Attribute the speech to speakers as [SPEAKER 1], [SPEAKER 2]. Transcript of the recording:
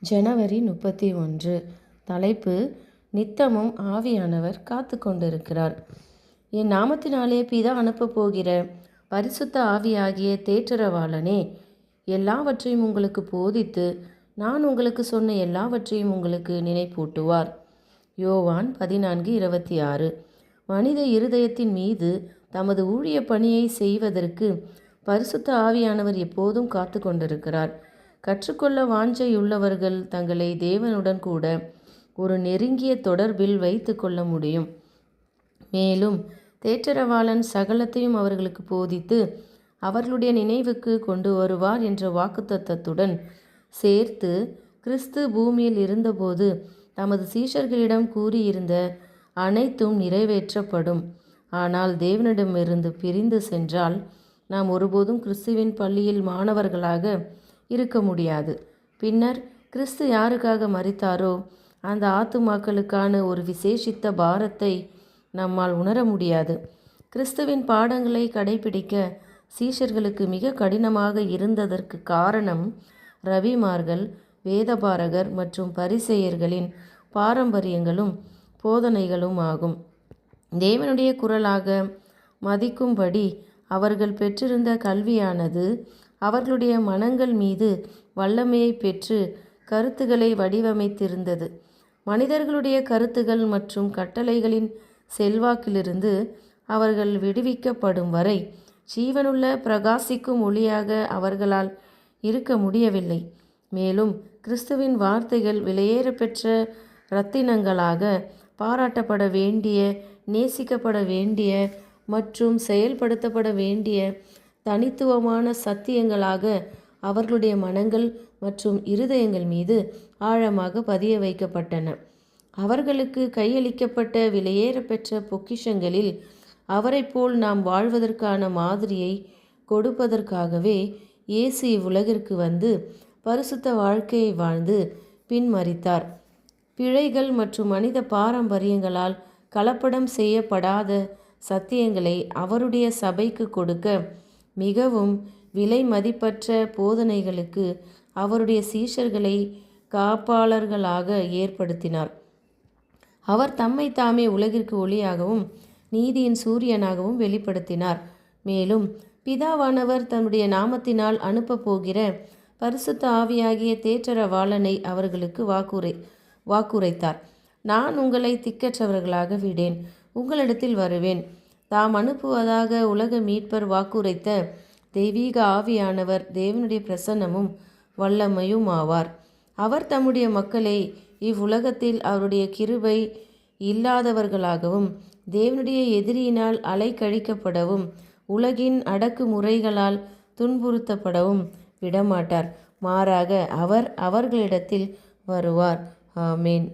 [SPEAKER 1] ஜனவரி 31. தலைப்பு: நித்தமும் ஆவியானவர் காத்து கொண்டிருக்கிறார். என் நாமத்தினாலே பிதா அனுப்பப் போகிற பரிசுத்த ஆவியாகிய தேற்றரவாளனே, எல்லாவற்றையும் உங்களுக்கு போதித்து நான் உங்களுக்கு சொன்ன எல்லாவற்றையும் உங்களுக்கு நினைப்பூட்டுவார். யோவான் 14:26. மனித இருதயத்தின் மீது தமது ஊழிய பணியை செய்வதற்கு பரிசுத்த ஆவியானவர் எப்போதும் காத்து கொண்டிருக்கிறார். கற்றுக்கொள்ள வாஞ்சையுள்ளவர்கள் தங்களை தேவனுடன் கூட ஒரு நெருங்கிய தொடர்பில் வைத்து கொள்ள முடியும். மேலும் தேற்றரவாளன் சகலத்தையும் அவர்களுக்கு போதித்து அவர்களுடைய நினைவுக்கு கொண்டு வருவார் என்ற வாக்குத்தத்தத்துடன் சேர்த்து கிறிஸ்து பூமியில் இருந்தபோது தமது சீஷர்களிடம் கூறியிருந்த அனைத்தும் நிறைவேற்றப்படும். ஆனால் தேவனிடமிருந்து பிரிந்து சென்றால் நாம் ஒருபோதும் கிறிஸ்துவின் பள்ளியில் மாணவர்களாக இருக்க முடியாது. பின்னர் கிறிஸ்து யாருக்காக மரித்தாரோ அந்த ஆத்துமாக்களுக்கான ஒரு விசேஷித்த பாரத்தை நம்மால் உணர முடியாது. கிறிஸ்துவின் பாடங்களை கடைபிடிக்க சீஷர்களுக்கு மிக கடினமாக இருந்ததற்கு காரணம் ரபிமார்கள், வேதபாரகர் மற்றும் பரிசேயர்களின் பாரம்பரியங்களும் போதனைகளும் ஆகும். தேவனுடைய குரலாக மதிக்கும்படி அவர்கள் பெற்றிருந்த கல்வியானது அவர்களுடைய மனங்கள் மீது வல்லமையை பெற்று கருத்துக்களை வடிவமைத்திருந்தது. மனிதர்களுடைய கருத்துகள் மற்றும் கட்டளைகளின் செல்வாக்கிலிருந்து அவர்கள் விடுவிக்கப்படும் வரை ஜீவனுள்ள பிரகாசிக்கும் ஒளியாக அவர்களால் இருக்க முடியவில்லை. மேலும் கிறிஸ்துவின் வார்த்தைகள் விலையேற பெற்ற இரத்தினங்களாக பாராட்டப்பட வேண்டிய, நேசிக்கப்பட வேண்டிய மற்றும் செயல்படுத்தப்பட வேண்டிய தனித்துவமான சத்தியங்களாக அவர்களுடைய மனங்கள் மற்றும் இருதயங்கள் மீது ஆழமாக பதிய வைக்கப்பட்டன. அவர்களுக்கு கையளிக்கப்பட்ட விலையேற பெற்ற பொக்கிஷங்களில் அவரை போல் நாம் வாழ்வதற்கான மாதிரியை கொடுப்பதற்காகவே இயேசு இவ்வுலகிற்கு வந்து பரிசுத்த வாழ்க்கையை வாழ்ந்து பின் மரித்தார். பிழைகள் மற்றும் மனித பாரம்பரியங்களால் கலப்படம் செய்யப்படாத சத்தியங்களை அவருடைய சபைக்கு கொடுக்க மிகவும் விலை மதிப்பற்ற போதனைகளுக்கு அவருடைய சீஷர்களை காப்பாளர்களாக ஏற்படுத்தினார். அவர் தம்மை தாமே உலகிற்கு ஒளியாகவும் நீதியின் சூரியனாகவும் வெளிப்படுத்தினார். மேலும் பிதாவானவர் தன்னுடைய நாமத்தினால் அனுப்பப் போகிற பரிசுத்த ஆவியாகிய தேற்றரவாளனை அவர்களுக்கு வாக்குரைத்தார். நான் உங்களை திக்கற்றவர்களாக விடேன், உங்களிடத்தில் வருவேன். தாம் அனுப்புவதாக உலக மீட்பர் வாக்குரைத்த தெய்வீக ஆவியானவர் தேவனுடைய பிரசன்னமும் வல்லமையும் ஆவார். அவர் தம்முடைய மக்களை இவ்வுலகத்தில் அவருடைய கிருபை இல்லாதவர்களாகவும் தேவனுடைய எதிரியினால் அலைக்கழிக்கப்படவும் உலகின் அடக்குமுறைகளால் துன்புறுத்தப்படவும் விடமாட்டார். மாறாக அவர் அவர்களிடத்தில் வருவார். ஆமேன்.